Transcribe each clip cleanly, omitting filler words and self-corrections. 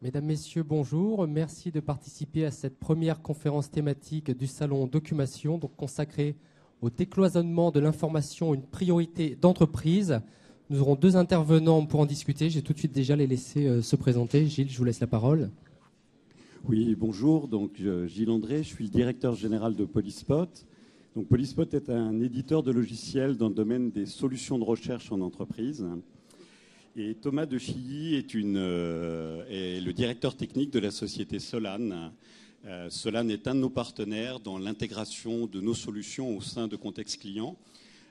Mesdames, Messieurs, bonjour. Merci de participer à cette première conférence thématique du Salon Documation, donc consacrée au décloisonnement de l'information, une priorité d'entreprise. Nous aurons deux intervenants pour en discuter. Je vais tout de suite déjà les laisser se présenter. Gilles, je vous laisse la parole. Oui, bonjour. Donc, Gilles André, je suis le directeur général de Polyspot. Donc, Polyspot est un éditeur de logiciels dans le domaine des solutions de recherche en entreprise. Et Thomas de Chilly est le directeur technique de la société Solane. Solane est un de nos partenaires dans l'intégration de nos solutions au sein de Contexte Client.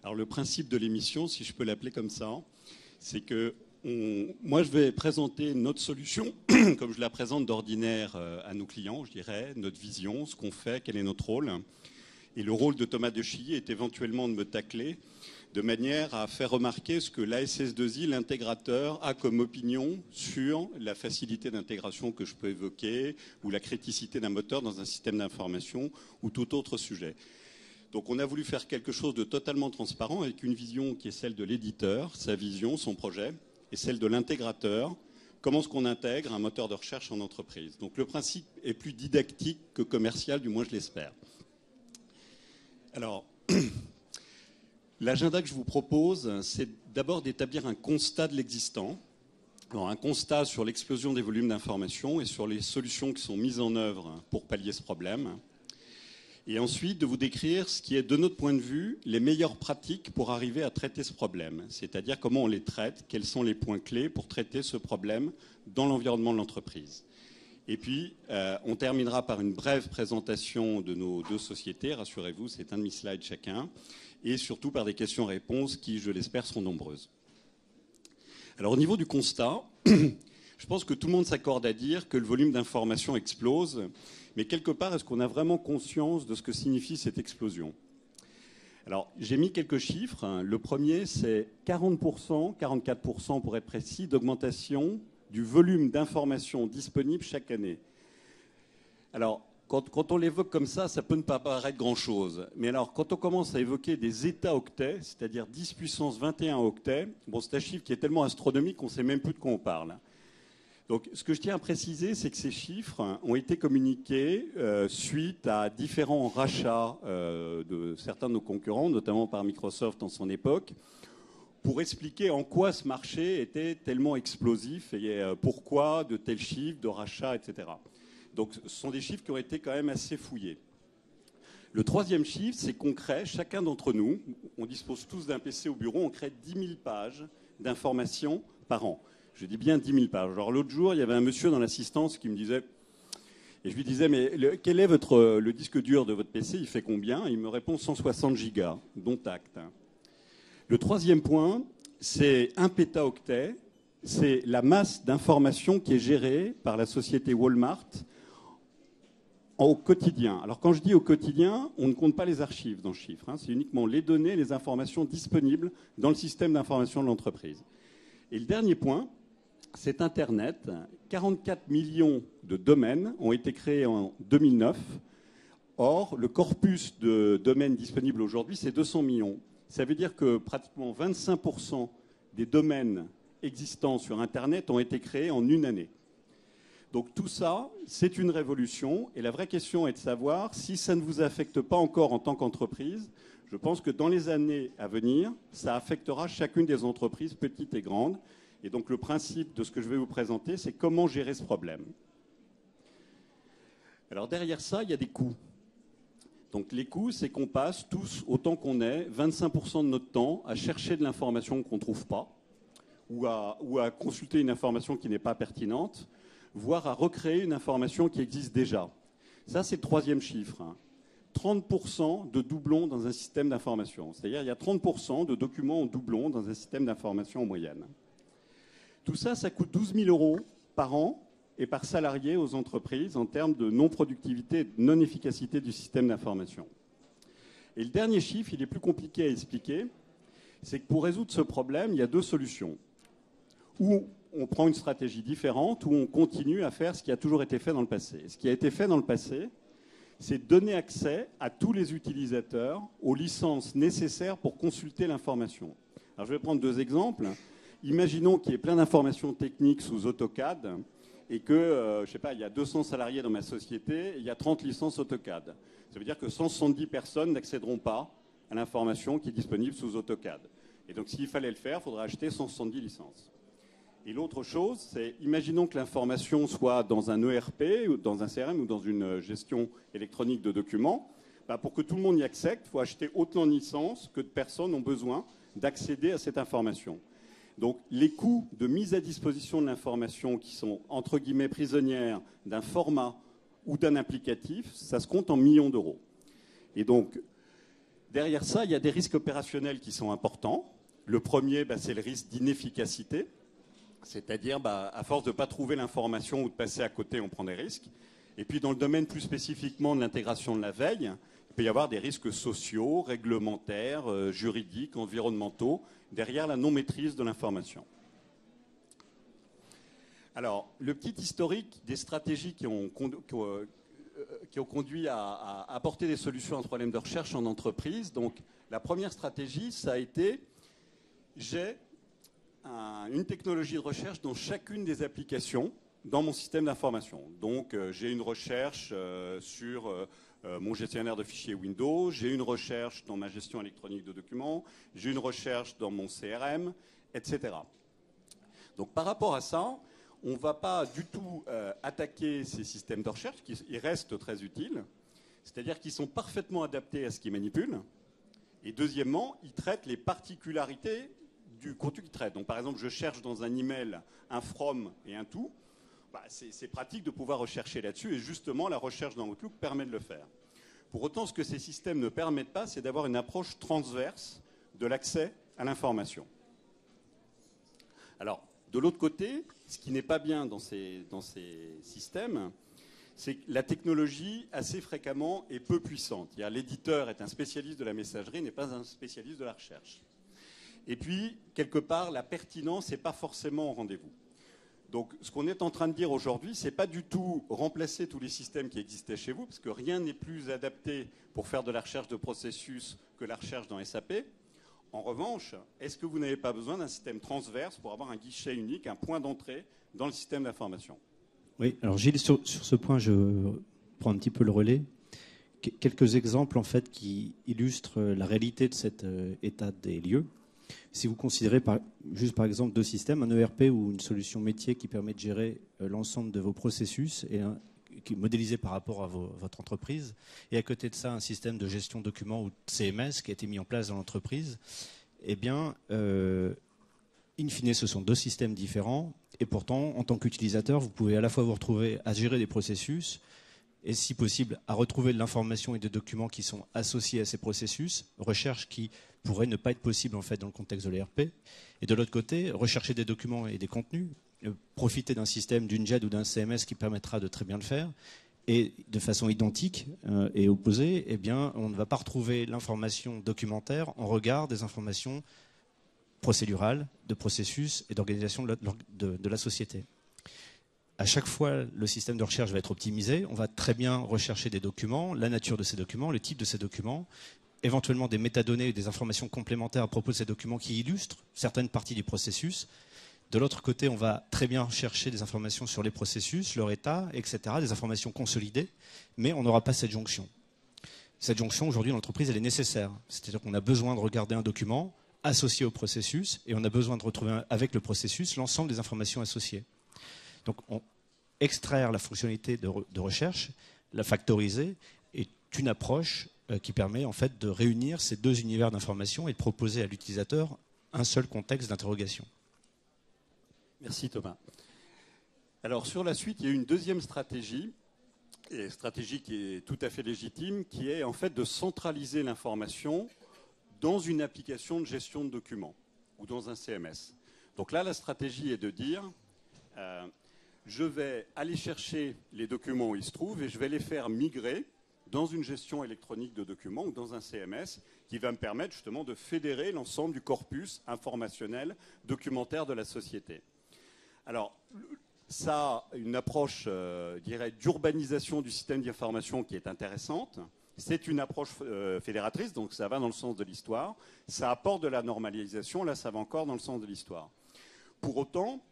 Alors le principe de l'émission, si je peux l'appeler comme ça, c'est que moi je vais présenter notre solution comme je la présente d'ordinaire à nos clients, je dirais, notre vision, ce qu'on fait, quel est notre rôle. Et le rôle de Thomas de Chilly est éventuellement de me tacler de manière à faire remarquer ce que l'ASS2I, l'intégrateur, a comme opinion sur la facilité d'intégration que je peux évoquer ou la criticité d'un moteur dans un système d'information ou tout autre sujet. Donc on a voulu faire quelque chose de totalement transparent avec une vision qui est celle de l'éditeur, sa vision, son projet, et celle de l'intégrateur, comment est-ce qu'on intègre un moteur de recherche en entreprise. Donc le principe est plus didactique que commercial, du moins je l'espère. Alors, l'agenda que je vous propose, c'est d'abord d'établir un constat de l'existant. Alors, un constat sur l'explosion des volumes d'informations et sur les solutions qui sont mises en œuvre pour pallier ce problème. Et ensuite, de vous décrire ce qui est, de notre point de vue, les meilleures pratiques pour arriver à traiter ce problème. C'est-à-dire comment on les traite, quels sont les points clés pour traiter ce problème dans l'environnement de l'entreprise. Et puis, on terminera par une brève présentation de nos deux sociétés. Rassurez-vous, c'est un demi-slide chacun. Et surtout par des questions-réponses qui, je l'espère, seront nombreuses. Alors, au niveau du constat, je pense que tout le monde s'accorde à dire que le volume d'informations explose. Mais quelque part, est-ce qu'on a vraiment conscience de ce que signifie cette explosion ? Alors, j'ai mis quelques chiffres. Le premier, c'est 40%, 44% pour être précis, d'augmentation du volume d'informations disponibles chaque année. Alors, quand on l'évoque comme ça peut ne pas paraître grand-chose. Mais alors, quand on commence à évoquer des états-octets, c'est-à-dire 10 puissance 21 octets, bon, c'est un chiffre qui est tellement astronomique qu'on ne sait même plus de quoi on parle. Donc, ce que je tiens à préciser, c'est que ces chiffres ont été communiqués suite à différents rachats de certains de nos concurrents, notamment par Microsoft en son époque, pour expliquer en quoi ce marché était tellement explosif et pourquoi de tels chiffres, de rachats, etc. Donc, ce sont des chiffres qui ont été quand même assez fouillés. Le troisième chiffre, c'est qu'on crée, chacun d'entre nous, on dispose tous d'un PC au bureau, on crée 10 000 pages d'informations par an. Je dis bien 10 000 pages. Alors, l'autre jour, il y avait un monsieur dans l'assistance qui me disait, et je lui disais, mais quel est le disque dur de votre PC ? Il fait combien ? Il me répond 160 gigas, dont acte. Le troisième point, c'est 1 pétaoctet. C'est la masse d'informations qui est gérée par la société Walmart au quotidien. Alors quand je dis au quotidien, on ne compte pas les archives dans ce chiffre. C'est uniquement les données, les informations disponibles dans le système d'information de l'entreprise. Et le dernier point, c'est Internet. 44 millions de domaines ont été créés en 2009. Or, le corpus de domaines disponibles aujourd'hui, c'est 200 millions. Ça veut dire que pratiquement 25% des domaines existants sur Internet ont été créés en une année. Donc tout ça, c'est une révolution. Et la vraie question est de savoir si ça ne vous affecte pas encore en tant qu'entreprise. Je pense que dans les années à venir, ça affectera chacune des entreprises, petites et grandes. Et donc le principe de ce que je vais vous présenter, c'est comment gérer ce problème. Alors derrière ça, il y a des coûts. Donc les coûts, c'est qu'on passe tous, autant qu'on est, 25% de notre temps à chercher de l'information qu'on ne trouve pas, ou à consulter une information qui n'est pas pertinente, voire à recréer une information qui existe déjà. Ça, c'est le troisième chiffre. 30% de doublons dans un système d'information. C'est-à-dire qu'il y a 30% de documents en doublons dans un système d'information en moyenne. Tout ça, ça coûte 12 000 € par an et par salarié aux entreprises en termes de non-productivité et de non-efficacité du système d'information. Et le dernier chiffre, il est plus compliqué à expliquer, c'est que pour résoudre ce problème, il y a deux solutions. Ou on prend une stratégie différente, ou on continue à faire ce qui a toujours été fait dans le passé. Ce qui a été fait dans le passé, c'est donner accès à tous les utilisateurs aux licences nécessaires pour consulter l'information. Alors je vais prendre deux exemples. Imaginons qu'il y ait plein d'informations techniques sous AutoCAD et que, je sais pas, il y a 200 salariés dans ma société et il y a 30 licences AutoCAD. Ça veut dire que 170 personnes n'accéderont pas à l'information qui est disponible sous AutoCAD. Et donc s'il fallait le faire, il faudrait acheter 170 licences. Et l'autre chose, c'est, imaginons que l'information soit dans un ERP, ou dans un CRM ou dans une gestion électronique de documents. Pour que tout le monde y accède, il faut acheter autant de licences que de personnes ont besoin d'accéder à cette information. Donc les coûts de mise à disposition de l'information qui sont, entre guillemets, prisonnières d'un format ou d'un applicatif, ça se compte en millions d'euros. Et donc, derrière ça, il y a des risques opérationnels qui sont importants. Le premier, c'est le risque d'inefficacité. C'est-à-dire, à force de ne pas trouver l'information ou de passer à côté, on prend des risques. Et puis, dans le domaine plus spécifiquement de l'intégration de la veille, il peut y avoir des risques sociaux, réglementaires, juridiques, environnementaux, derrière la non-maîtrise de l'information. Alors, le petit historique des stratégies qui ont conduit à apporter des solutions à un problème de recherche en entreprise. Donc, la première stratégie, ça a été, j'ai une technologie de recherche dans chacune des applications dans mon système d'information. Donc, j'ai une recherche sur mon gestionnaire de fichiers Windows, j'ai une recherche dans ma gestion électronique de documents, j'ai une recherche dans mon CRM, etc. Donc, par rapport à ça, on ne va pas du tout attaquer ces systèmes de recherche, qui restent très utiles, c'est-à-dire qu'ils sont parfaitement adaptés à ce qu'ils manipulent. Et deuxièmement, ils traitent les particularités du contenu qu'ils traitent. Donc, par exemple, je cherche dans un email un from et un to. C'est pratique de pouvoir rechercher là-dessus, et justement, la recherche dans Outlook permet de le faire. Pour autant, ce que ces systèmes ne permettent pas, c'est d'avoir une approche transverse de l'accès à l'information. Alors, de l'autre côté, ce qui n'est pas bien dans ces systèmes, c'est que la technologie, assez fréquemment, est peu puissante. L'éditeur est un spécialiste de la messagerie, n'est pas un spécialiste de la recherche. Et puis, quelque part, la pertinence n'est pas forcément au rendez-vous. Donc, ce qu'on est en train de dire aujourd'hui, ce n'est pas du tout remplacer tous les systèmes qui existaient chez vous, parce que rien n'est plus adapté pour faire de la recherche de processus que la recherche dans SAP. En revanche, est-ce que vous n'avez pas besoin d'un système transverse pour avoir un guichet unique, un point d'entrée dans le système d'information? Oui, alors Gilles, sur ce point, je prends un petit peu le relais. Quelques exemples, en fait, qui illustrent la réalité de cet état des lieux. Si vous considérez juste par exemple deux systèmes, un ERP ou une solution métier qui permet de gérer l'ensemble de vos processus et qui est modélisé par rapport à votre entreprise, et à côté de ça un système de gestion de documents ou CMS qui a été mis en place dans l'entreprise, eh bien, in fine, ce sont deux systèmes différents, et pourtant, en tant qu'utilisateur, vous pouvez à la fois vous retrouver à gérer des processus, et si possible, à retrouver de l'information et des documents qui sont associés à ces processus, recherche qui pourrait ne pas être possible en fait dans le contexte de l'ERP. Et de l'autre côté, rechercher des documents et des contenus, profiter d'un système, d'une JED ou d'un CMS qui permettra de très bien le faire, et de façon identique et opposée, eh bien, on ne va pas retrouver l'information documentaire en regard des informations procédurales, de processus et d'organisation de la société. À chaque fois, le système de recherche va être optimisé. On va très bien rechercher des documents, la nature de ces documents, le type de ces documents, éventuellement des métadonnées et des informations complémentaires à propos de ces documents qui illustrent certaines parties du processus. De l'autre côté, on va très bien chercher des informations sur les processus, leur état, etc., des informations consolidées, mais on n'aura pas cette jonction. Cette jonction, aujourd'hui, dans l'entreprise, elle est nécessaire. C'est-à-dire qu'on a besoin de regarder un document associé au processus et on a besoin de retrouver avec le processus l'ensemble des informations associées. Donc, extraire la fonctionnalité de recherche, la factoriser, est une approche qui permet en fait de réunir ces deux univers d'information et de proposer à l'utilisateur un seul contexte d'interrogation. Merci Thomas. Alors sur la suite, il y a eu une deuxième stratégie, et stratégie qui est tout à fait légitime, qui est en fait de centraliser l'information dans une application de gestion de documents ou dans un CMS. Donc là, la stratégie est de dire je vais aller chercher les documents où ils se trouvent et je vais les faire migrer dans une gestion électronique de documents ou dans un CMS qui va me permettre justement de fédérer l'ensemble du corpus informationnel documentaire de la société. Alors, ça a une approche, d'urbanisation du système d'information qui est intéressante. C'est une approche fédératrice, donc ça va dans le sens de l'histoire. Ça apporte de la normalisation, là ça va encore dans le sens de l'histoire. Pour autant,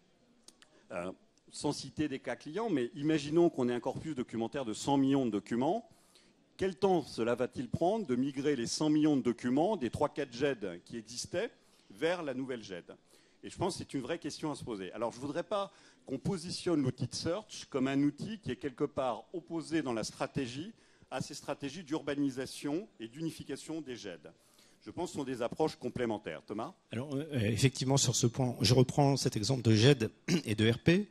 sans citer des cas clients, mais imaginons qu'on ait un corpus documentaire de 100 millions de documents. Quel temps cela va-t-il prendre de migrer les 100 millions de documents des 3-4 GED qui existaient vers la nouvelle GED? Et je pense que c'est une vraie question à se poser. Alors je ne voudrais pas qu'on positionne l'outil de search comme un outil qui est quelque part opposé dans la stratégie à ces stratégies d'urbanisation et d'unification des GED. Je pense que ce sont des approches complémentaires. Thomas ? Alors, effectivement, sur ce point, je reprends cet exemple de GED et de RP.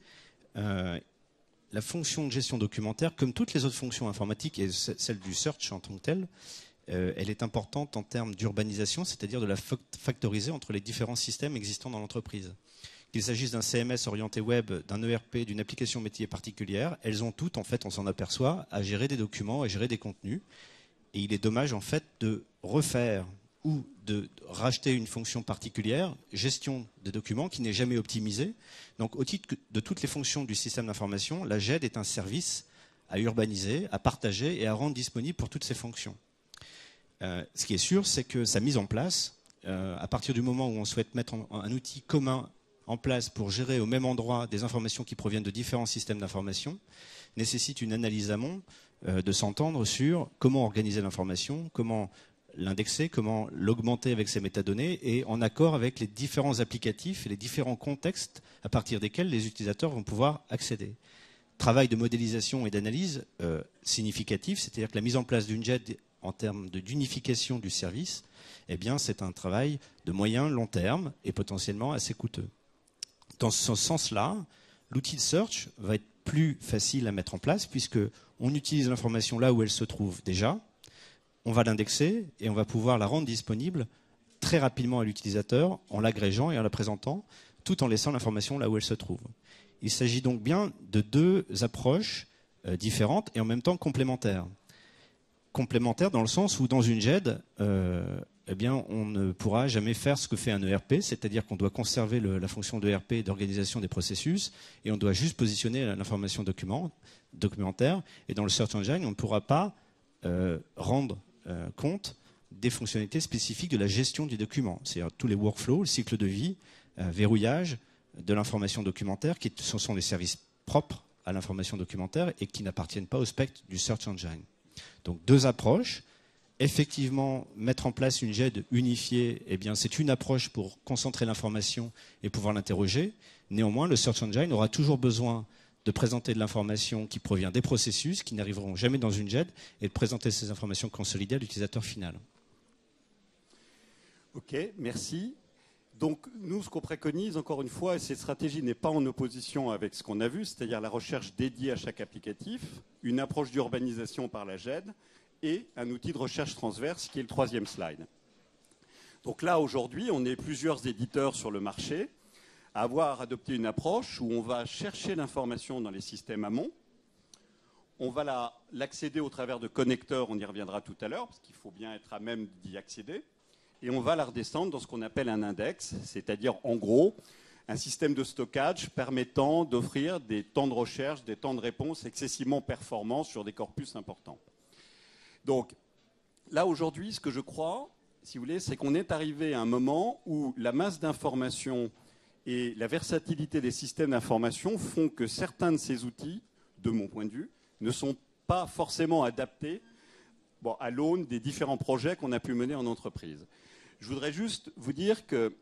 La fonction de gestion documentaire, comme toutes les autres fonctions informatiques et celle du search en tant que telle, elle est importante en termes d'urbanisation, c'est-à-dire de la factoriser entre les différents systèmes existants dans l'entreprise. Qu'il s'agisse d'un CMS orienté web, d'un ERP, d'une application métier particulière, elles ont toutes, en fait, on s'en aperçoit, à gérer des documents, à gérer des contenus. Et il est dommage, en fait, de refaire ou de racheter une fonction particulière, gestion des documents, qui n'est jamais optimisée. Donc, au titre de toutes les fonctions du système d'information, la GED est un service à urbaniser, à partager et à rendre disponible pour toutes ces fonctions. Ce qui est sûr, c'est que sa mise en place, à partir du moment où on souhaite mettre un outil commun en place pour gérer au même endroit des informations qui proviennent de différents systèmes d'information, nécessite une analyse amont, de s'entendre sur comment organiser l'information, comment l'indexer, comment l'augmenter avec ses métadonnées et en accord avec les différents applicatifs et les différents contextes à partir desquels les utilisateurs vont pouvoir accéder. Travail de modélisation et d'analyse significatif, c'est-à-dire que la mise en place d'une GED en termes d'unification du service, eh bien, c'est un travail de moyen long terme et potentiellement assez coûteux. Dans ce sens-là, l'outil de search va être plus facile à mettre en place puisque on utilise l'information là où elle se trouve déjà. On va l'indexer et on va pouvoir la rendre disponible très rapidement à l'utilisateur en l'agrégeant et en la présentant, tout en laissant l'information là où elle se trouve. Il s'agit donc bien de deux approches différentes et en même temps complémentaires. Complémentaires dans le sens où dans une GED, eh bien, on ne pourra jamais faire ce que fait un ERP, c'est-à-dire qu'on doit conserver la fonction d'ERP d'organisation des processus et on doit juste positionner l'information documentaire. Et dans le Search Engine, on ne pourra pas rendre compte des fonctionnalités spécifiques de la gestion du document, c'est-à-dire tous les workflows, le cycle de vie, verrouillage de l'information documentaire, ce sont des services propres à l'information documentaire et qui n'appartiennent pas au spectre du Search Engine. Donc deux approches. Effectivement, mettre en place une GED unifiée, eh bien, c'est une approche pour concentrer l'information et pouvoir l'interroger. Néanmoins, le Search Engine aura toujours besoin de présenter de l'information qui provient des processus, qui n'arriveront jamais dans une GED, et de présenter ces informations consolidées à l'utilisateur final. Ok, merci. Donc, nous, ce qu'on préconise, encore une fois, et cette stratégie n'est pas en opposition avec ce qu'on a vu, c'est-à-dire la recherche dédiée à chaque applicatif, une approche d'urbanisation par la GED, et un outil de recherche transverse qui est le troisième slide. Donc là, aujourd'hui, on est plusieurs éditeurs sur le marché à avoir adopté une approche où on va chercher l'information dans les systèmes amont, on va l'accéder au travers de connecteurs, on y reviendra tout à l'heure, parce qu'il faut bien être à même d'y accéder, et on va la redescendre dans ce qu'on appelle un index, c'est-à-dire en gros un système de stockage permettant d'offrir des temps de recherche, des temps de réponse excessivement performants sur des corpus importants. Donc là, aujourd'hui, ce que je crois, si vous voulez, c'est qu'on est arrivé à un moment où la masse d'informations et la versatilité des systèmes d'information font que certains de ces outils, de mon point de vue, ne sont pas forcément adaptés à l'aune des différents projets qu'on a pu mener en entreprise. Je voudrais juste vous dire que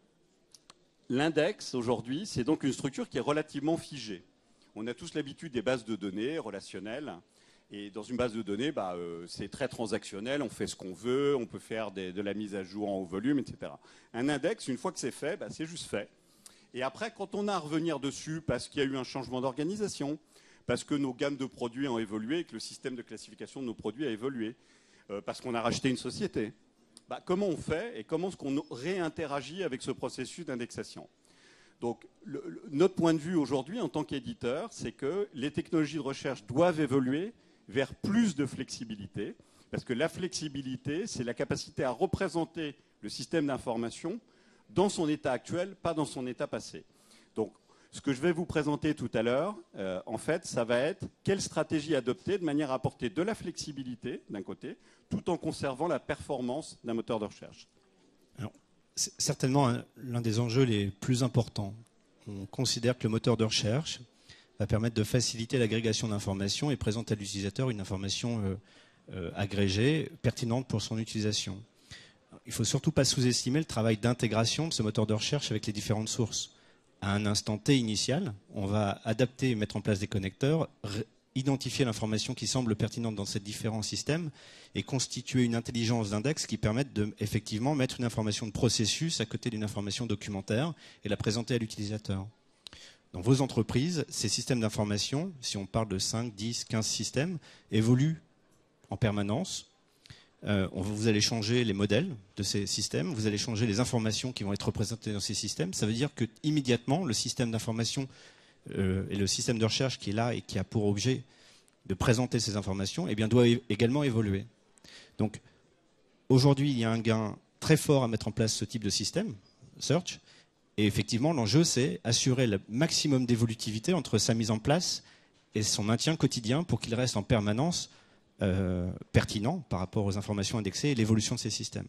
l'index, aujourd'hui, c'est donc une structure qui est relativement figée. On a tous l'habitude des bases de données relationnelles. Et dans une base de données, c'est très transactionnel, on fait ce qu'on veut, on peut faire de la mise à jour en haut volume, etc. Un index, une fois que c'est fait, c'est juste fait. Et après, quand on a à revenir dessus, parce qu'il y a eu un changement d'organisation, parce que nos gammes de produits ont évolué et que le système de classification de nos produits a évolué, parce qu'on a racheté une société, comment on fait et comment est-ce qu'on réinteragit avec ce processus d'indexation? Donc, notre point de vue aujourd'hui en tant qu'éditeur, c'est que les technologies de recherche doivent évoluer vers plus de flexibilité, parce que la flexibilité, c'est la capacité à représenter le système d'information dans son état actuel, pas dans son état passé. Donc, ce que je vais vous présenter tout à l'heure, en fait, ça va être quelle stratégie adopter de manière à apporter de la flexibilité, d'un côté, tout en conservant la performance d'un moteur de recherche. Alors, c'est certainement l'un des enjeux les plus importants. On considère que le moteur de recherche va permettre de faciliter l'agrégation d'informations et présenter à l'utilisateur une information agrégée, pertinente pour son utilisation. Il ne faut surtout pas sous-estimer le travail d'intégration de ce moteur de recherche avec les différentes sources. À un instant T initial, on va adapter et mettre en place des connecteurs, identifier l'information qui semble pertinente dans ces différents systèmes et constituer une intelligence d'index qui permette de effectivement mettre une information de processus à côté d'une information documentaire et la présenter à l'utilisateur. Dans vos entreprises, ces systèmes d'information, si on parle de 5, 10, 15 systèmes, évoluent en permanence. Vous allez changer les modèles de ces systèmes, vous allez changer les informations qui vont être représentées dans ces systèmes. Ça veut dire que immédiatement, le système d'information et le système de recherche qui est là et qui a pour objet de présenter ces informations, eh bien, doit également évoluer. Donc, aujourd'hui, il y a un gain très fort à mettre en place ce type de système, Search. Et effectivement, l'enjeu, c'est assurer le maximum d'évolutivité entre sa mise en place et son maintien quotidien pour qu'il reste en permanence pertinent par rapport aux informations indexées et l'évolution de ces systèmes.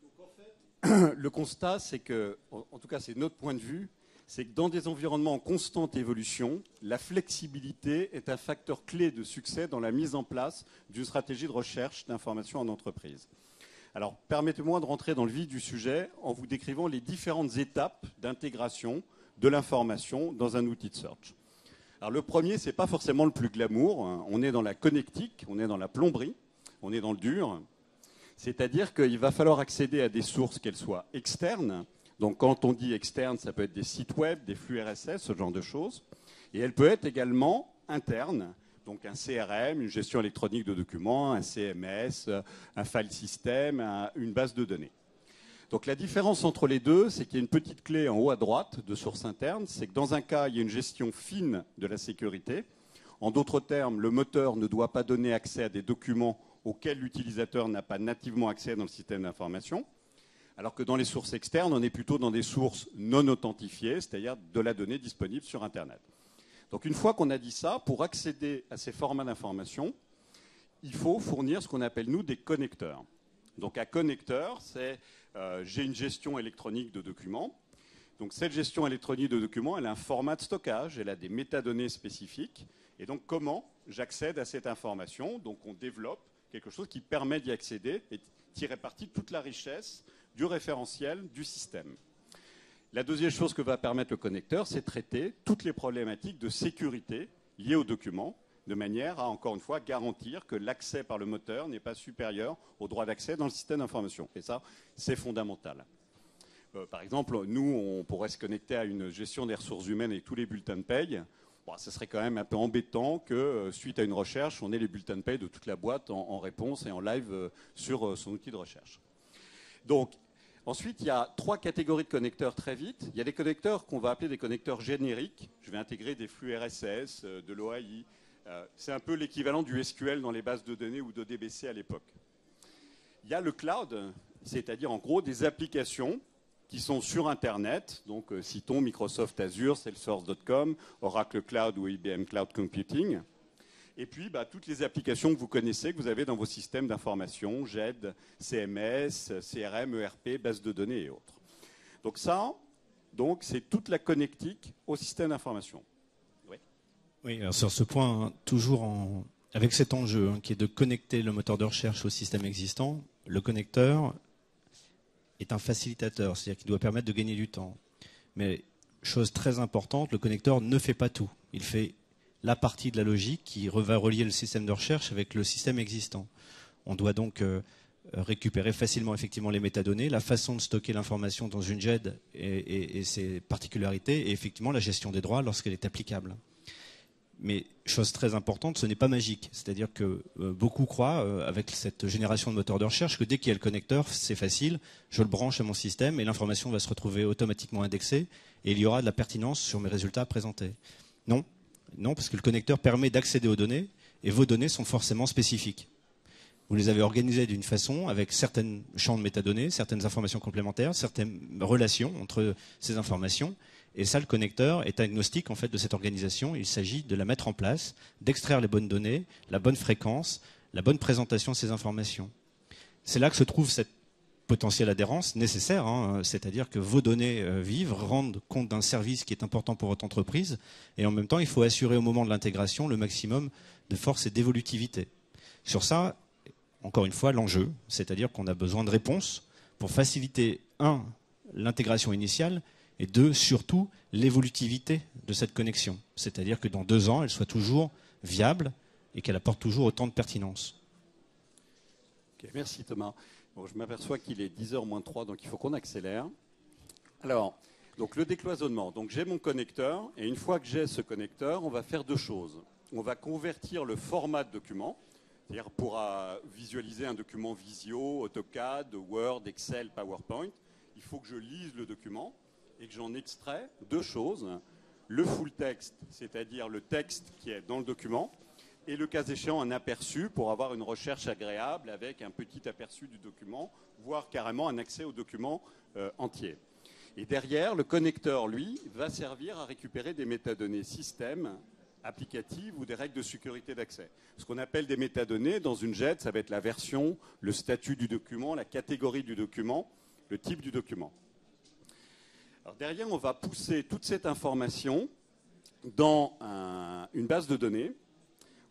Donc, en fait, le constat, c'est que, en tout cas c'est notre point de vue, c'est que dans des environnements en constante évolution, la flexibilité est un facteur clé de succès dans la mise en place d'une stratégie de recherche d'information en entreprise. Alors, permettez-moi de rentrer dans le vif du sujet en vous décrivant les différentes étapes d'intégration de l'information dans un outil de search. Alors, le premier, ce n'est pas forcément le plus glamour. On est dans la connectique, on est dans la plomberie, on est dans le dur. C'est-à-dire qu'il va falloir accéder à des sources, qu'elles soient externes. Donc, quand on dit externe, ça peut être des sites web, des flux RSS, ce genre de choses. Et elle peut être également interne. Donc, un CRM, une gestion électronique de documents, un CMS, un file system, une base de données. Donc, la différence entre les deux, c'est qu'il y a une petite clé en haut à droite de source interne. C'est que dans un cas, il y a une gestion fine de la sécurité. En d'autres termes, le moteur ne doit pas donner accès à des documents auxquels l'utilisateur n'a pas nativement accès dans le système d'information. Alors que dans les sources externes, on est plutôt dans des sources non authentifiées, c'est-à-dire de la donnée disponible sur Internet. Donc une fois qu'on a dit ça, pour accéder à ces formats d'information, il faut fournir ce qu'on appelle, nous, des connecteurs. Donc un connecteur, c'est j'ai une gestion électronique de documents. Donc cette gestion électronique de documents, elle a un format de stockage, elle a des métadonnées spécifiques. Et donc comment j'accède à cette information? Donc on développe quelque chose qui permet d'y accéder et tirer parti de toute la richesse du référentiel du système. La deuxième chose que va permettre le connecteur, c'est traiter toutes les problématiques de sécurité liées aux documents, de manière à, encore une fois, garantir que l'accès par le moteur n'est pas supérieur au droit d'accès dans le système d'information. Et ça, c'est fondamental. Par exemple, nous, on pourrait se connecter à une gestion des ressources humaines avec tous les bulletins de paye. Bon, ce serait quand même un peu embêtant que, suite à une recherche, on ait les bulletins de paye de toute la boîte en réponse et en live sur son outil de recherche. Donc, ensuite, il y a 3 catégories de connecteurs très vite. Il y a des connecteurs qu'on va appeler des connecteurs génériques. Je vais intégrer des flux RSS, de l'OAI. C'est un peu l'équivalent du SQL dans les bases de données ou de DBC à l'époque. Il y a le cloud, c'est-à-dire en gros des applications qui sont sur Internet. Donc, citons Microsoft Azure, Salesforce.com, Oracle Cloud ou IBM Cloud Computing. Et puis, toutes les applications que vous connaissez, que vous avez dans vos systèmes d'information, GED, CMS, CRM, ERP, bases de données et autres. Donc ça, c'est toute la connectique au système d'information. Oui. Oui, alors sur ce point, toujours avec cet enjeu qui est de connecter le moteur de recherche au système existant, le connecteur est un facilitateur, c'est-à-dire qu'il doit permettre de gagner du temps. Mais chose très importante, le connecteur ne fait pas tout. Il fait la partie de la logique qui va relier le système de recherche avec le système existant. On doit donc récupérer facilement effectivement les métadonnées, la façon de stocker l'information dans une GED et ses particularités, et effectivement la gestion des droits lorsqu'elle est applicable. Mais chose très importante, ce n'est pas magique. C'est-à-dire que beaucoup croient, avec cette génération de moteurs de recherche, que dès qu'il y a le connecteur, c'est facile, je le branche à mon système et l'information va se retrouver automatiquement indexée et il y aura de la pertinence sur mes résultats présentés. Non, non, parce que le connecteur permet d'accéder aux données et vos données sont forcément spécifiques. Vous les avez organisées d'une façon avec certains champs de métadonnées, certaines informations complémentaires, certaines relations entre ces informations. Et ça, le connecteur est agnostique en fait de cette organisation. Il s'agit de la mettre en place, d'extraire les bonnes données, la bonne fréquence, la bonne présentation de ces informations. C'est là que se trouve cette potentielle adhérence nécessaire, hein, c'est-à-dire que vos données vivent, rendent compte d'un service qui est important pour votre entreprise, et en même temps, il faut assurer au moment de l'intégration le maximum de force et d'évolutivité. Sur ça, encore une fois, l'enjeu, c'est-à-dire qu'on a besoin de réponses pour faciliter, un, l'intégration initiale, et deux, surtout, l'évolutivité de cette connexion. C'est-à-dire que dans 2 ans, elle soit toujours viable et qu'elle apporte toujours autant de pertinence. Okay, merci Thomas. Bon, je m'aperçois qu'il est 10h moins 3, donc il faut qu'on accélère. Alors, donc le décloisonnement. Donc j'ai mon connecteur, et une fois que j'ai ce connecteur, on va faire 2 choses. On va convertir le format de document, c'est-à-dire pour visualiser un document Visio, AutoCAD, Word, Excel, PowerPoint. Il faut que je lise le document et que j'en extrais 2 choses. Le full text, c'est-à-dire le texte qui est dans le document, et le cas échéant un aperçu pour avoir une recherche agréable avec un petit aperçu du document, voire carrément un accès au document entier. Et derrière, le connecteur, lui, va servir à récupérer des métadonnées système, applicatives ou des règles de sécurité d'accès. Ce qu'on appelle des métadonnées, dans une JET, ça va être la version, le statut du document, la catégorie du document, le type du document. Alors derrière, on va pousser toute cette information dans une base de données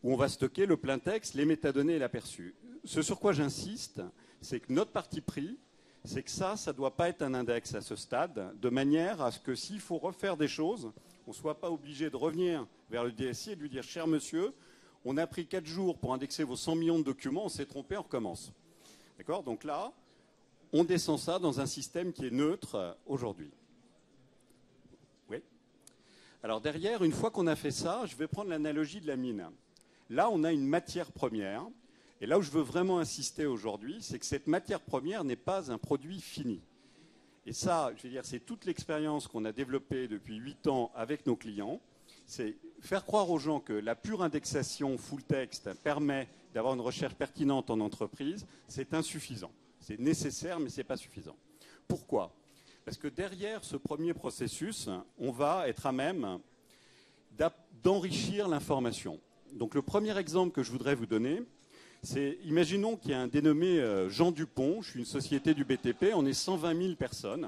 où on va stocker le plein texte, les métadonnées et l'aperçu. Ce sur quoi j'insiste, c'est que notre parti pris, c'est que ça ne doit pas être un index à ce stade, de manière à ce que s'il faut refaire des choses, on ne soit pas obligé de revenir vers le DSI et de lui dire « Cher monsieur, on a pris 4 jours pour indexer vos 100 millions de documents, on s'est trompé, on recommence. » D'accord ? Donc là, on descend ça dans un système qui est neutre aujourd'hui. Oui ? Alors derrière, une fois qu'on a fait ça, je vais prendre l'analogie de la mine. Là, on a une matière première. Et là où je veux vraiment insister aujourd'hui, c'est que cette matière première n'est pas un produit fini. Et ça, je veux dire, c'est toute l'expérience qu'on a développée depuis 8 ans avec nos clients. C'est faire croire aux gens que la pure indexation full text permet d'avoir une recherche pertinente en entreprise. C'est insuffisant. C'est nécessaire, mais ce n'est pas suffisant. Pourquoi ? Parce que derrière ce premier processus, on va être à même d'enrichir l'information. Donc le premier exemple que je voudrais vous donner, c'est, imaginons qu'il y a un dénommé Jean Dupont, je suis une société du BTP, on est 120 000 personnes,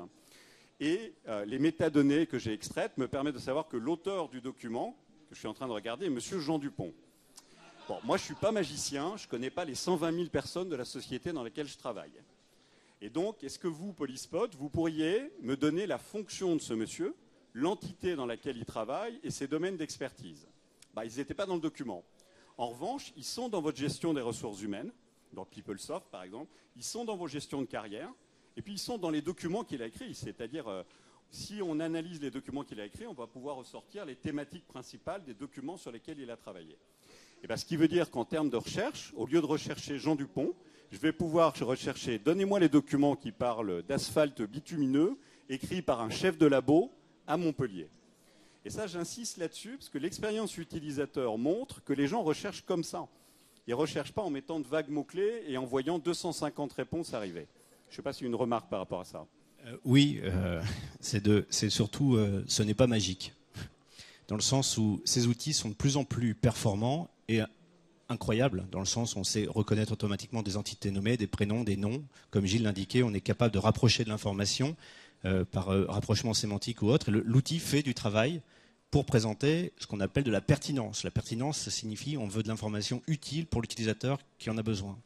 et les métadonnées que j'ai extraites me permettent de savoir que l'auteur du document que je suis en train de regarder est monsieur Jean Dupont. Bon, moi je ne suis pas magicien, je ne connais pas les 120 000 personnes de la société dans laquelle je travaille. Et donc, est-ce que vous, Polyspot, vous pourriez me donner la fonction de ce monsieur, l'entité dans laquelle il travaille et ses domaines d'expertise ? Ils n'étaient pas dans le document. En revanche, ils sont dans votre gestion des ressources humaines, dans PeopleSoft par exemple, ils sont dans vos gestions de carrière, et puis ils sont dans les documents qu'il a écrits. C'est-à-dire, si on analyse les documents qu'il a écrits, on va pouvoir ressortir les thématiques principales des documents sur lesquels il a travaillé. Et ce qui veut dire qu'en termes de recherche, au lieu de rechercher Jean Dupont, je vais pouvoir rechercher, donnez-moi les documents qui parlent d'asphalte bitumineux, écrits par un chef de labo à Montpellier. Et ça, j'insiste là-dessus, parce que l'expérience utilisateur montre que les gens recherchent comme ça. Ils ne recherchent pas en mettant de vagues mots-clés et en voyant 250 réponses arriver. Je ne sais pas si une remarque par rapport à ça. Oui, c'est surtout, ce n'est pas magique. Dans le sens où ces outils sont de plus en plus performants et incroyables, dans le sens où on sait reconnaître automatiquement des entités nommées, des prénoms, des noms. Comme Gilles l'indiquait, on est capable de rapprocher de l'information par rapprochement sémantique ou autre. L'outil fait du travail pour présenter ce qu'on appelle de la pertinence. La pertinence, ça signifie on veut de l'information utile pour l'utilisateur qui en a besoin.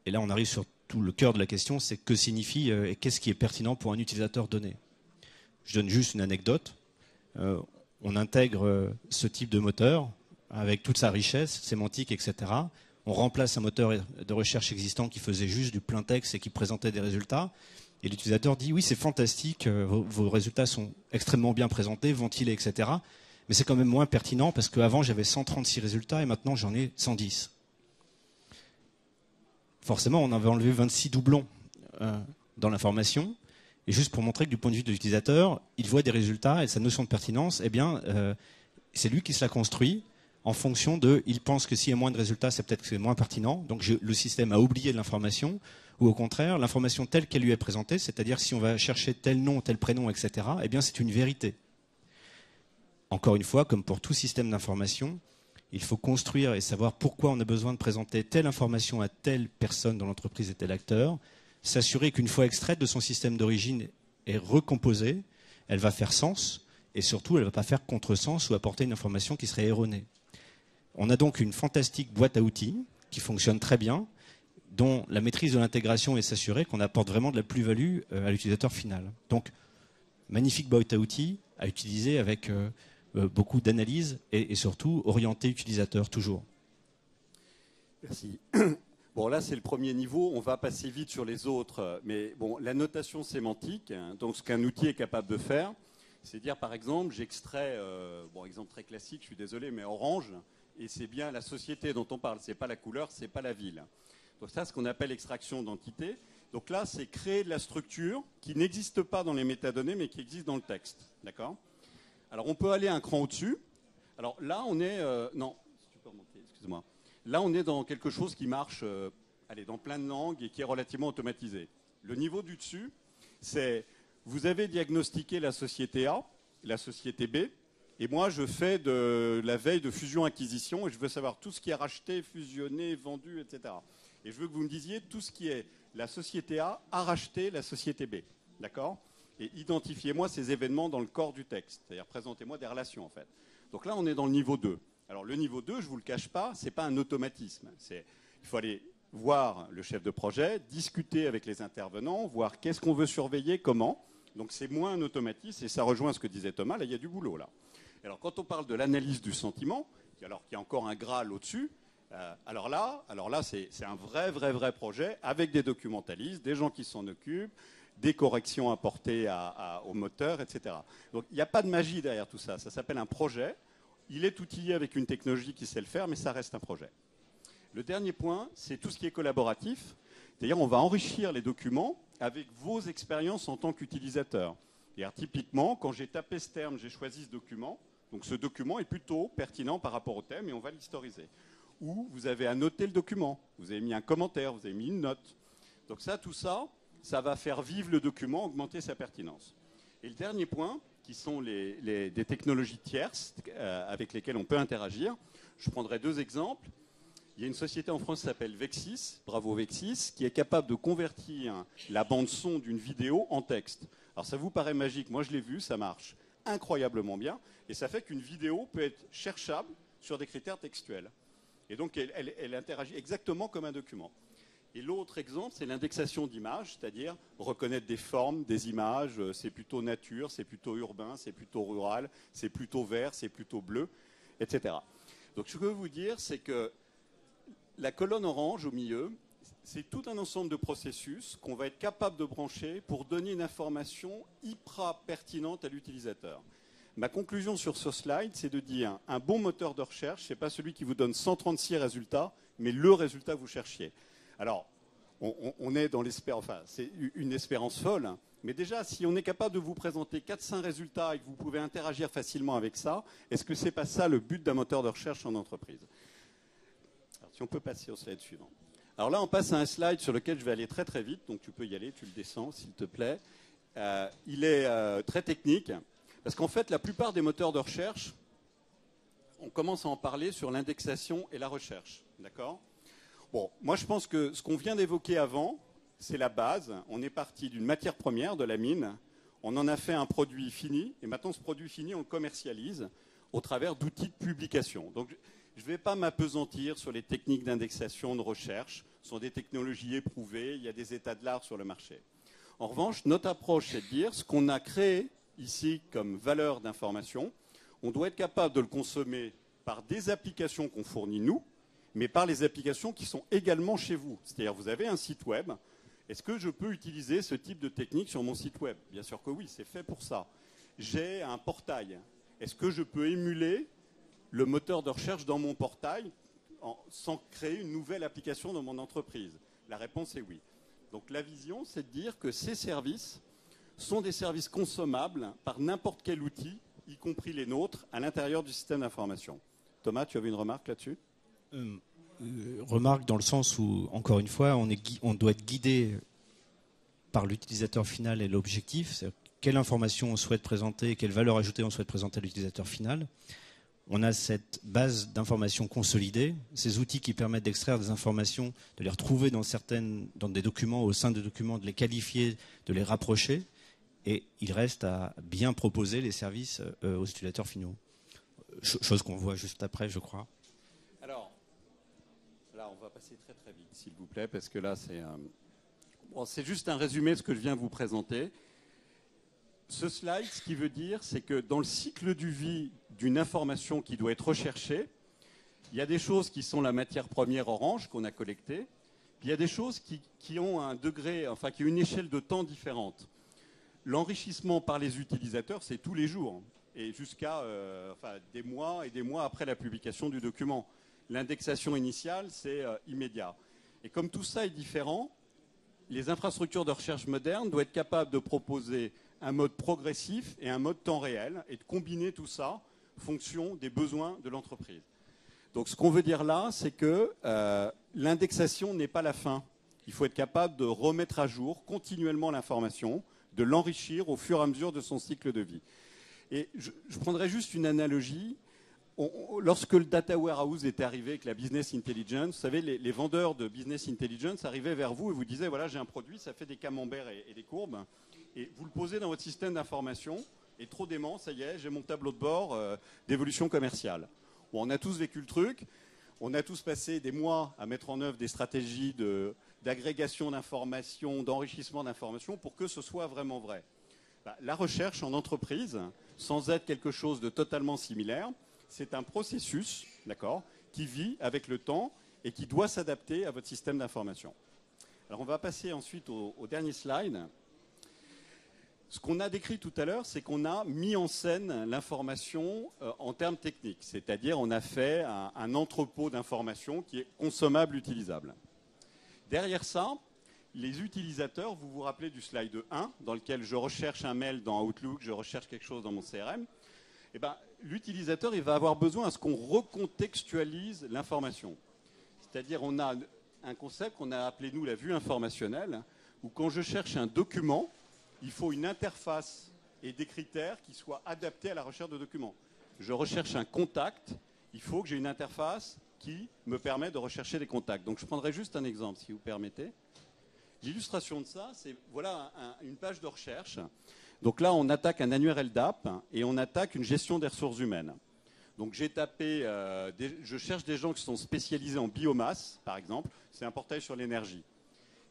Et là, on arrive sur tout le cœur de la question, c'est que signifie et qu'est-ce qui est pertinent pour un utilisateur donné. Je donne juste une anecdote. On intègre ce type de moteur avec toute sa richesse sémantique, etc. On remplace un moteur de recherche existant qui faisait juste du plein texte et qui présentait des résultats. Et l'utilisateur dit « Oui, c'est fantastique, vos résultats sont extrêmement bien présentés, ventilés, etc. Mais c'est quand même moins pertinent parce qu'avant, j'avais 136 résultats et maintenant, j'en ai 110. Forcément, on avait enlevé 26 doublons dans l'information. Et juste pour montrer que du point de vue de l'utilisateur, il voit des résultats et sa notion de pertinence, eh bien, c'est lui qui se la construit en fonction de, il pense que s'il y a moins de résultats, c'est peut-être que c'est moins pertinent. Donc le système a oublié de l'information, ou au contraire, l'information telle qu'elle lui est présentée, c'est-à-dire si on va chercher tel nom, tel prénom, etc., eh bien c'est une vérité. Encore une fois, comme pour tout système d'information, il faut construire et savoir pourquoi on a besoin de présenter telle information à telle personne dans l'entreprise et tel acteur, s'assurer qu'une fois extraite de son système d'origine et recomposée, elle va faire sens, et surtout, elle ne va pas faire contresens ou apporter une information qui serait erronée. On a donc une fantastique boîte à outils qui fonctionne très bien, dont la maîtrise de l'intégration est s'assurer qu'on apporte vraiment de la plus-value à l'utilisateur final. Donc, magnifique boîte à outils à utiliser avec beaucoup d'analyse et surtout orienté utilisateur toujours. Merci. Bon, là, c'est le premier niveau. On va passer vite sur les autres. Mais bon, la notation sémantique, hein, donc ce qu'un outil est capable de faire, c'est dire, par exemple, j'extrais, bon, exemple très classique, je suis désolé, mais orange, et c'est bien la société dont on parle, c'est pas la couleur, c'est pas la ville. Donc ça, c'est ce qu'on appelle extraction d'entité. Donc là, c'est créer de la structure qui n'existe pas dans les métadonnées, mais qui existe dans le texte. D'accord ? Alors, on peut aller un cran au-dessus. Alors là, on est... non, si tu peux remonter, excuse-moi. Là, on est dans quelque chose qui marche dans plein de langues et qui est relativement automatisé. Le niveau du dessus, c'est... Vous avez diagnostiqué la société A, la société B, et moi, je fais de la veille de fusion-acquisition et je veux savoir tout ce qui est racheté, fusionné, vendu, etc. Et je veux que vous me disiez tout ce qui est la société A racheté la société B. D'accord ? Et identifiez-moi ces événements dans le corps du texte. C'est-à-dire, présentez-moi des relations, en fait. Donc là, on est dans le niveau 2. Alors, le niveau 2, je ne vous le cache pas, ce n'est pas un automatisme. Il faut aller voir le chef de projet, discuter avec les intervenants, voir qu'est-ce qu'on veut surveiller, comment. Donc, c'est moins un automatisme, et ça rejoint ce que disait Thomas. Là, il y a du boulot, là. Alors, quand on parle de l'analyse du sentiment, alors qu'il y a encore un Graal au-dessus, alors là c'est un vrai projet avec des documentalistes, des gens qui s'en occupent, des corrections apportées au moteur, etc. Donc, il n'y a pas de magie derrière tout ça. Ça s'appelle un projet. Il est outillé avec une technologie qui sait le faire, mais ça reste un projet. Le dernier point, c'est tout ce qui est collaboratif. C'est-à-dire, on va enrichir les documents avec vos expériences en tant qu'utilisateur. Typiquement, quand j'ai tapé ce terme, j'ai choisi ce document. Donc, ce document est plutôt pertinent par rapport au thème et on va l'historiser. Ou vous avez annoté le document. Vous avez mis un commentaire, vous avez mis une note. Donc, tout ça va faire vivre le document, augmenter sa pertinence. Et le dernier point, qui sont des technologies tierces avec lesquelles on peut interagir. Je prendrai 2 exemples. Il y a une société en France qui s'appelle Vexis, bravo Vexis, qui est capable de convertir la bande-son d'une vidéo en texte. Alors ça vous paraît magique, moi je l'ai vu, ça marche incroyablement bien, et ça fait qu'une vidéo peut être cherchable sur des critères textuels. Et donc elle interagit exactement comme un document. Et l'autre exemple, c'est l'indexation d'images, c'est-à-dire reconnaître des formes, des images, c'est plutôt nature, c'est plutôt urbain, c'est plutôt rural, c'est plutôt vert, c'est plutôt bleu, etc. Donc ce que je veux vous dire, c'est que la colonne orange au milieu, c'est tout un ensemble de processus qu'on va être capable de brancher pour donner une information hyper pertinente à l'utilisateur. Ma conclusion sur ce slide, c'est de dire un bon moteur de recherche, ce n'est pas celui qui vous donne 136 résultats, mais le résultat que vous cherchiez. Alors, on est dans l'espérance, enfin, c'est une espérance folle, hein, mais déjà, si on est capable de vous présenter 4-5 résultats et que vous pouvez interagir facilement avec ça, est-ce que ce n'est pas ça le but d'un moteur de recherche en entreprise ? Alors, si on peut passer au slide suivant. Alors là, on passe à un slide sur lequel je vais aller très très vite, donc tu peux y aller, tu le descends s'il te plaît. Il est très technique, parce qu'en fait, la plupart des moteurs de recherche, on commence à en parler sur l'indexation et la recherche, d'accord ? Bon, moi je pense que ce qu'on vient d'évoquer avant, c'est la base. On est parti d'une matière première, de la mine, on en a fait un produit fini, et maintenant ce produit fini, on le commercialise au travers d'outils de publication. Donc, je ne vais pas m'appesantir sur les techniques d'indexation, de recherche. Ce sont des technologies éprouvées, il y a des états de l'art sur le marché. En revanche, notre approche, c'est de dire ce qu'on a créé ici comme valeur d'information, on doit être capable de le consommer par des applications qu'on fournit nous, mais par les applications qui sont également chez vous. C'est-à-dire, vous avez un site web. Est-ce que je peux utiliser ce type de technique sur mon site web ? Bien sûr que oui, c'est fait pour ça. J'ai un portail. est-ce que je peux émuler le moteur de recherche dans mon portail sans créer une nouvelle application dans mon entreprise? La réponse est oui. Donc la vision, c'est de dire que ces services sont des services consommables par n'importe quel outil, y compris les nôtres, à l'intérieur du système d'information. Thomas, tu avais une remarque là-dessus? Remarque dans le sens où, encore une fois, on doit être guidé par l'utilisateur final et l'objectif, c'est-à-dire quelle information on souhaite présenter, quelle valeur ajoutée on souhaite présenter à l'utilisateur final. On a cette base d'informations consolidée, ces outils qui permettent d'extraire des informations, de les retrouver dans des documents, au sein des documents, de les qualifier, de les rapprocher. Et il reste à bien proposer les services aux utilisateurs finaux. Chose qu'on voit juste après, je crois. Alors, là, on va passer très très vite, s'il vous plaît, parce que là, c'est juste un résumé de ce que je viens de vous présenter. Ce slide, ce qu'il veut dire, c'est que dans le cycle de vie d'une information qui doit être recherchée, il y a des choses qui sont la matière première orange qu'on a collectée, puis il y a des choses qui ont un degré, enfin qui ont une échelle de temps différente. L'enrichissement par les utilisateurs, c'est tous les jours, et jusqu'à des mois et des mois après la publication du document. L'indexation initiale, c'est immédiat. Et comme tout ça est différent, les infrastructures de recherche modernes doivent être capables de proposer un mode progressif et un mode temps réel, et de combiner tout ça en fonction des besoins de l'entreprise. Donc ce qu'on veut dire là, c'est que l'indexation n'est pas la fin. Il faut être capable de remettre à jour continuellement l'information, de l'enrichir au fur et à mesure de son cycle de vie. Et je prendrai juste une analogie. Lorsque le data warehouse est arrivé avec la business intelligence, vous savez, les vendeurs de business intelligence arrivaient vers vous et vous disaient, voilà, j'ai un produit, ça fait des camemberts et des courbes, et vous le posez dans votre système d'information, et trop dément, ça y est, j'ai mon tableau de bord d'évolution commerciale. Bon, on a tous vécu le truc, on a tous passé des mois à mettre en œuvre des stratégies d'agrégation d'informations, d'enrichissement d'informations pour que ce soit vraiment vrai. La recherche en entreprise, sans être quelque chose de totalement similaire, c'est un processus, d'accord, qui vit avec le temps et qui doit s'adapter à votre système d'information. Alors on va passer ensuite au dernier slide. Ce qu'on a décrit tout à l'heure, c'est qu'on a mis en scène l'information en termes techniques, c'est-à-dire on a fait un entrepôt d'informations qui est consommable, utilisable. Derrière ça, les utilisateurs, vous vous rappelez du slide 1, dans lequel je recherche un mail dans Outlook, je recherche quelque chose dans mon CRM, eh ben, l'utilisateur il va avoir besoin à ce qu'on recontextualise l'information. C'est-à-dire on a un concept qu'on a appelé nous la vue informationnelle, où quand je cherche un document, il faut une interface et des critères qui soient adaptés à la recherche de documents. Je recherche un contact, il faut que j'ai une interface qui me permet de rechercher des contacts. Donc je prendrai juste un exemple, si vous permettez. L'illustration de ça, c'est voilà une page de recherche. Donc là, on attaque un annuaire LDAP et on attaque une gestion des ressources humaines. Donc j'ai tapé, je cherche des gens qui sont spécialisés en biomasse, par exemple. C'est un portail sur l'énergie.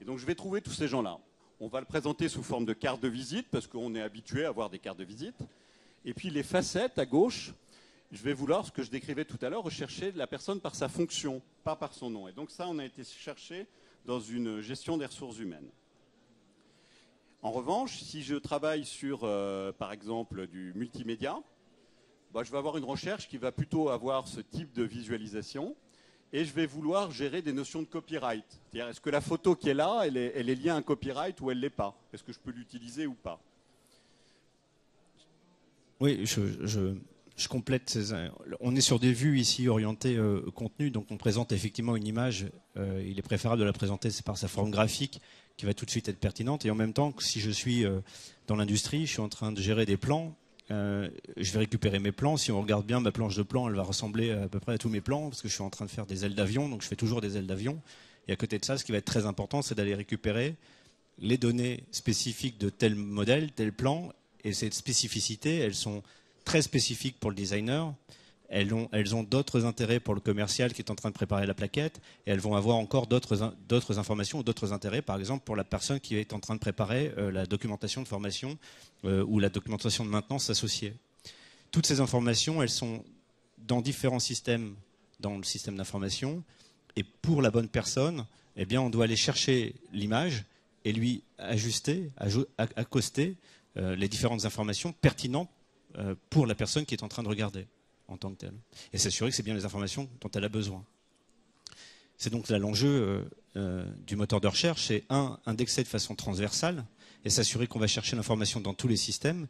Et donc je vais trouver tous ces gens-là. On va le présenter sous forme de carte de visite, parce qu'on est habitué à avoir des cartes de visite. Et puis les facettes à gauche, je vais vouloir, ce que je décrivais tout à l'heure, rechercher la personne par sa fonction, pas par son nom. Et donc ça, on a été chercher dans une gestion des ressources humaines. En revanche, si je travaille sur, par exemple, du multimédia, je vais avoir une recherche qui va plutôt avoir ce type de visualisation et je vais vouloir gérer des notions de copyright. C'est-à-dire, est-ce que la photo qui est là, elle est liée à un copyright ou elle ne l'est pas? Est-ce que je peux l'utiliser ou pas? Oui, je complète. On est sur des vues ici orientées contenu, donc on présente effectivement une image. Il est préférable de la présenter par sa forme graphique qui va tout de suite être pertinente. Et en même temps, si je suis dans l'industrie, je suis en train de gérer des plans, je vais récupérer mes plans. Si on regarde bien ma planche de plans, elle va ressembler à peu près à tous mes plans parce que je suis en train de faire des ailes d'avion, donc je fais toujours des ailes d'avion. Et à côté de ça, ce qui va être très important, c'est d'aller récupérer les données spécifiques de tel modèle, tel plan. Et ces spécificités, elles sont très spécifiques pour le designer. Elles ont d'autres intérêts pour le commercial qui est en train de préparer la plaquette, et elles vont avoir encore d'autres informations ou d'autres intérêts, par exemple pour la personne qui est en train de préparer la documentation de formation ou la documentation de maintenance associée. Toutes ces informations, elles sont dans différents systèmes, dans le système d'information, et pour la bonne personne, eh bien, on doit aller chercher l'image et lui ajuster, accoster les différentes informations pertinentes pour la personne qui est en train de regarder en tant que telle. Et s'assurer que c'est bien les informations dont elle a besoin. C'est donc là l'enjeu du moteur de recherche, c'est indexer de façon transversale et s'assurer qu'on va chercher l'information dans tous les systèmes,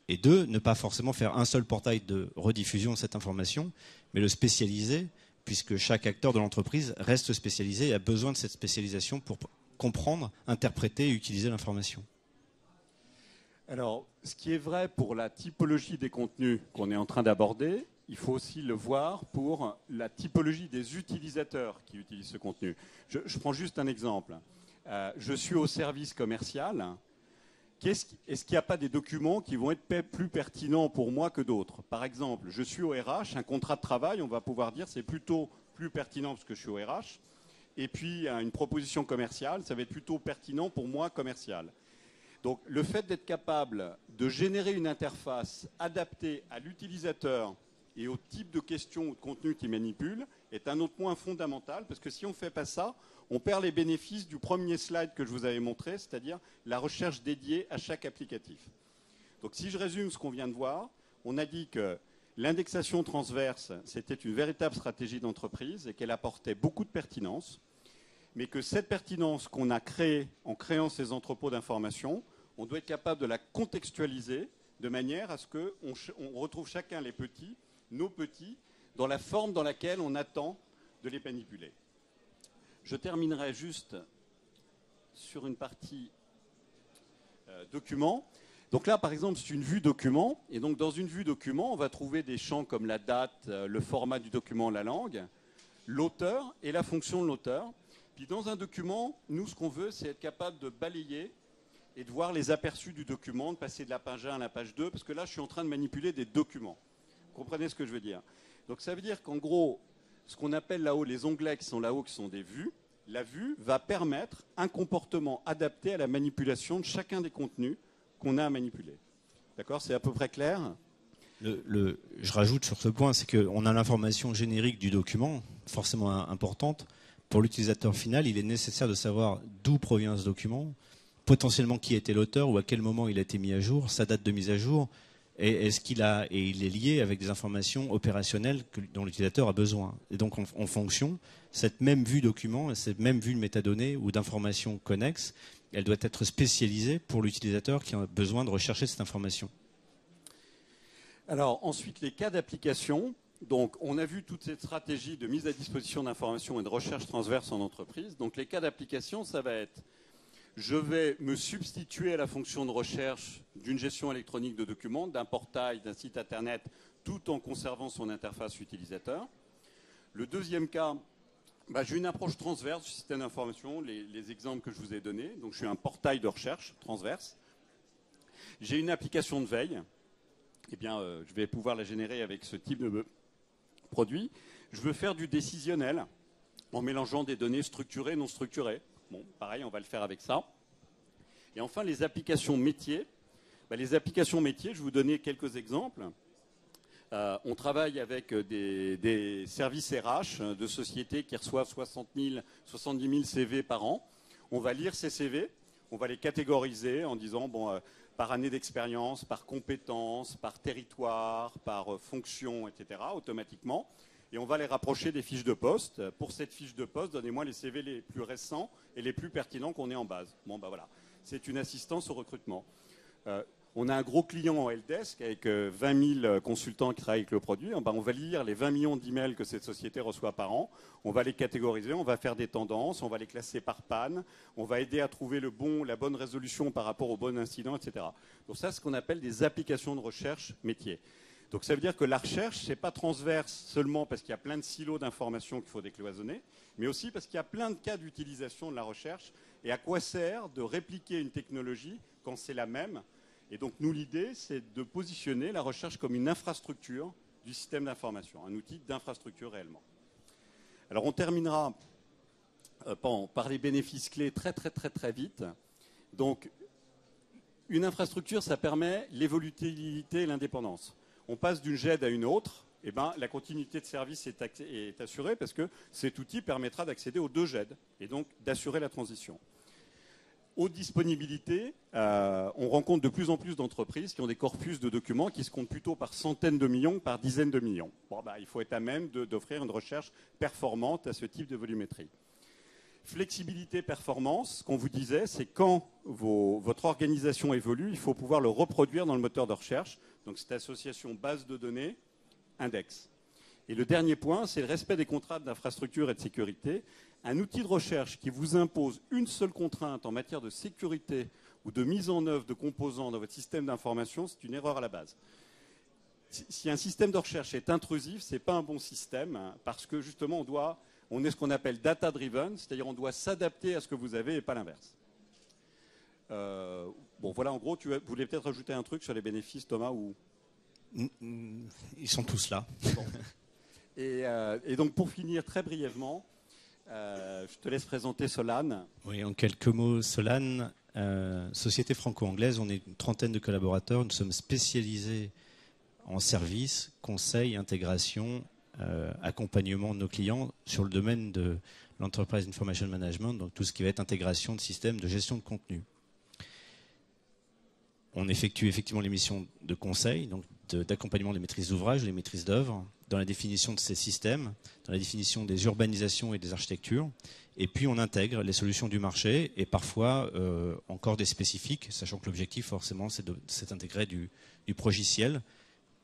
et deux, ne pas forcément faire un seul portail de rediffusion de cette information, mais le spécialiser, puisque chaque acteur de l'entreprise reste spécialisé et a besoin de cette spécialisation pour comprendre, interpréter et utiliser l'information. Alors, ce qui est vrai pour la typologie des contenus qu'on est en train d'aborder, il faut aussi le voir pour la typologie des utilisateurs qui utilisent ce contenu. Je prends juste un exemple. Je suis au service commercial. Est-ce qu'il n'y a pas des documents qui vont être plus pertinents pour moi que d'autres? Par exemple, je suis au RH, un contrat de travail, on va pouvoir dire c'est plutôt plus pertinent parce que je suis au RH. Et puis, une proposition commerciale, ça va être plutôt pertinent pour moi commercial. Donc, le fait d'être capable de générer une interface adaptée à l'utilisateur et au type de questions ou de contenu qu'il manipule est un autre point fondamental, parce que si on ne fait pas ça, on perd les bénéfices du premier slide que je vous avais montré, c'est-à-dire la recherche dédiée à chaque applicatif. Donc si je résume ce qu'on vient de voir, on a dit que l'indexation transverse, c'était une véritable stratégie d'entreprise et qu'elle apportait beaucoup de pertinence, mais que cette pertinence qu'on a créée en créant ces entrepôts d'information, on doit être capable de la contextualiser de manière à ce qu'on retrouve chacun les petits, nos petits, dans la forme dans laquelle on attend de les manipuler. Je terminerai juste sur une partie document. Donc là, par exemple, c'est une vue document. Et donc, dans une vue document, on va trouver des champs comme la date, le format du document, la langue, l'auteur et la fonction de l'auteur. Puis dans un document, nous, ce qu'on veut, c'est être capable de balayer et de voir les aperçus du document, de passer de la page 1 à la page 2, parce que là, je suis en train de manipuler des documents. Vous comprenez ce que je veux dire? Donc ça veut dire qu'en gros, ce qu'on appelle là-haut, les onglets qui sont là-haut, qui sont des vues, la vue va permettre un comportement adapté à la manipulation de chacun des contenus qu'on a à manipuler. D'accord? C'est à peu près clair? Je rajoute sur ce point, c'est qu'on a l'information générique du document, forcément importante. Pour l'utilisateur final, il est nécessaire de savoir d'où provient ce document, potentiellement qui était l'auteur ou à quel moment il a été mis à jour, sa date de mise à jour, et il est lié avec des informations opérationnelles dont l'utilisateur a besoin. Et donc, en fonction, cette même vue document, cette même vue de métadonnées ou d'informations connexes, elle doit être spécialisée pour l'utilisateur qui a besoin de rechercher cette information. Alors, ensuite, les cas d'application. Donc, on a vu toute cette stratégie de mise à disposition d'informations et de recherche transverse en entreprise. Donc, les cas d'application, ça va être: je vais me substituer à la fonction de recherche d'une gestion électronique de documents, d'un portail, d'un site Internet, tout en conservant son interface utilisateur. Le deuxième cas, j'ai une approche transverse du système d'information, les exemples que je vous ai donnés. Donc, je suis un portail de recherche transverse. J'ai une application de veille. Eh bien, je vais pouvoir la générer avec ce type de produit. Je veux faire du décisionnel en mélangeant des données structurées et non structurées. Bon, pareil, on va le faire avec ça. Et enfin, les applications métiers. Les applications métiers, je vais vous donner quelques exemples. On travaille avec des services RH de sociétés qui reçoivent 70 000 CV par an. On va lire ces CV, on va les catégoriser en disant, par année d'expérience, par compétence, par territoire, par fonction, etc., automatiquement. Et on va les rapprocher des fiches de poste. Pour cette fiche de poste, donnez-moi les CV les plus récents et les plus pertinents qu'on ait en base. Voilà. C'est une assistance au recrutement. On a un gros client en helpdesk avec 20 000 consultants qui travaillent avec le produit. On va lire les 20 millions d'emails que cette société reçoit par an. On va les catégoriser, on va faire des tendances, on va les classer par panne, on va aider à trouver la bonne résolution par rapport au bon incident, etc. Donc ça, c'est ce qu'on appelle des applications de recherche métier. Donc ça veut dire que la recherche, ce n'est pas transverse seulement parce qu'il y a plein de silos d'informations qu'il faut décloisonner, mais aussi parce qu'il y a plein de cas d'utilisation de la recherche. Et à quoi sert de répliquer une technologie quand c'est la même? Et donc nous, l'idée, c'est de positionner la recherche comme une infrastructure du système d'information, un outil d'infrastructure réellement. Alors on terminera par les bénéfices clés très vite. Donc une infrastructure, ça permet l'évolutivité et l'indépendance. On passe d'une GED à une autre, et la continuité de service est assurée parce que cet outil permettra d'accéder aux deux GED et donc d'assurer la transition. Haute disponibilité, on rencontre de plus en plus d'entreprises qui ont des corpus de documents qui se comptent plutôt par centaines de millions que par dizaines de millions. Bon, il faut être à même d'offrir une recherche performante à ce type de volumétrie. Flexibilité, performance, ce qu'on vous disait, c'est quand votre organisation évolue, il faut pouvoir le reproduire dans le moteur de recherche. Donc cette association base de données, index. Et le dernier point, c'est le respect des contrats d'infrastructure et de sécurité. Un outil de recherche qui vous impose une seule contrainte en matière de sécurité ou de mise en œuvre de composants dans votre système d'information, c'est une erreur à la base. Si un système de recherche est intrusif, ce n'est pas un bon système, hein, parce que justement, on est ce qu'on appelle data-driven, c'est-à-dire on doit s'adapter à ce que vous avez et pas l'inverse. Bon, voilà, en gros, vous voulais peut-être rajouter un truc sur les bénéfices, Thomas ou... Ils sont tous là. Bon. Et donc, pour finir très brièvement, je te laisse présenter Solane. Oui, en quelques mots, Solane, société franco-anglaise, on est une trentaine de collaborateurs, nous sommes spécialisés en services, conseils, intégration, accompagnement de nos clients sur le domaine de l'Enterprise Information Management, donc tout ce qui va être intégration de systèmes de gestion de contenu. On effectue effectivement les missions de conseil, donc d'accompagnement des maîtrises d'ouvrage, des maîtrises d'œuvre, dans la définition de ces systèmes, dans la définition des urbanisations et des architectures. Et puis on intègre les solutions du marché et parfois encore des spécifiques, sachant que l'objectif forcément c'est d'intégrer du progiciel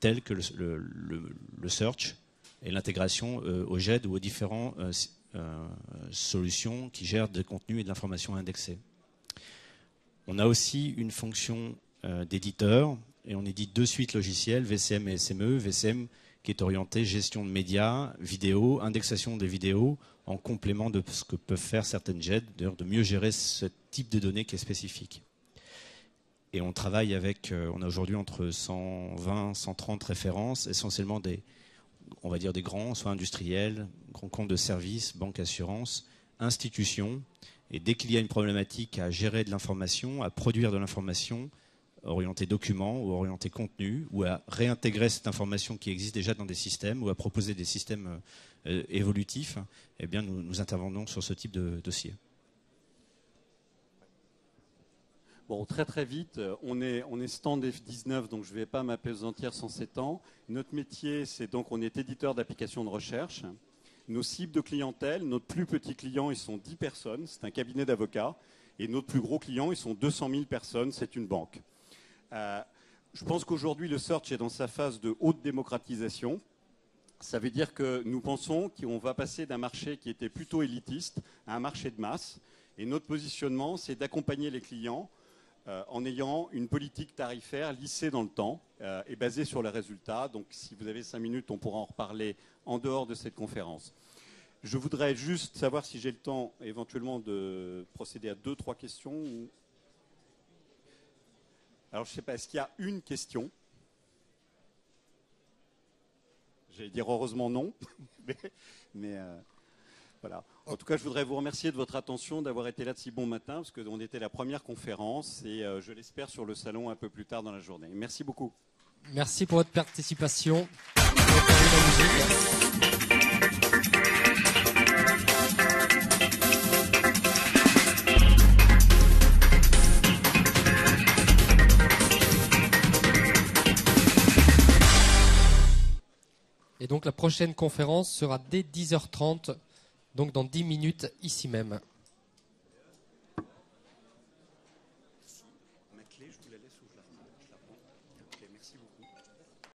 tel que le search et l'intégration au GED ou aux différentes solutions qui gèrent des contenus et de l'information indexée. On a aussi une fonction d'éditeur et on édite 2 suites logicielles, VCM et SME. VCM qui est orienté gestion de médias, vidéos, indexation des vidéos, en complément de ce que peuvent faire certaines GED, d'ailleurs de mieux gérer ce type de données qui est spécifique. Et on travaille avec, on a aujourd'hui entre 120, 130 références, essentiellement on va dire des grands, soit industriels, grands comptes de services, banques, assurances, institutions. Et dès qu'il y a une problématique à gérer de l'information, à produire de l'information, orienté document ou orienté contenu, ou à réintégrer cette information qui existe déjà dans des systèmes, ou à proposer des systèmes évolutifs, eh bien nous intervenons sur ce type de dossier. Bon, très très vite, on est stand F19, donc je ne vais pas m'appesantir sans s'étendre. Notre métier, c'est donc on est éditeur d'applications de recherche. Nos cibles de clientèle, notre plus petit client, ils sont 10 personnes, c'est un cabinet d'avocats. Et notre plus gros client, ils sont 200 000 personnes, c'est une banque. Je pense qu'aujourd'hui, le search est dans sa phase de haute démocratisation. Ça veut dire que nous pensons qu'on va passer d'un marché qui était plutôt élitiste à un marché de masse. Et notre positionnement, c'est d'accompagner les clients en ayant une politique tarifaire lissée dans le temps et basée sur les résultats. Donc, si vous avez 5 minutes, on pourra en reparler en dehors de cette conférence. Je voudrais juste savoir si j'ai le temps éventuellement de procéder à 2-3 questions. Alors, je ne sais pas, est-ce qu'il y a une question? J'allais dire heureusement non, mais voilà. En tout cas, je voudrais vous remercier de votre attention, d'avoir été là de si bon matin, parce qu'on était la première conférence et je l'espère sur le salon un peu plus tard dans la journée. Merci beaucoup. Merci pour votre participation. Et donc la prochaine conférence sera dès 10h30, donc dans 10 minutes, ici même.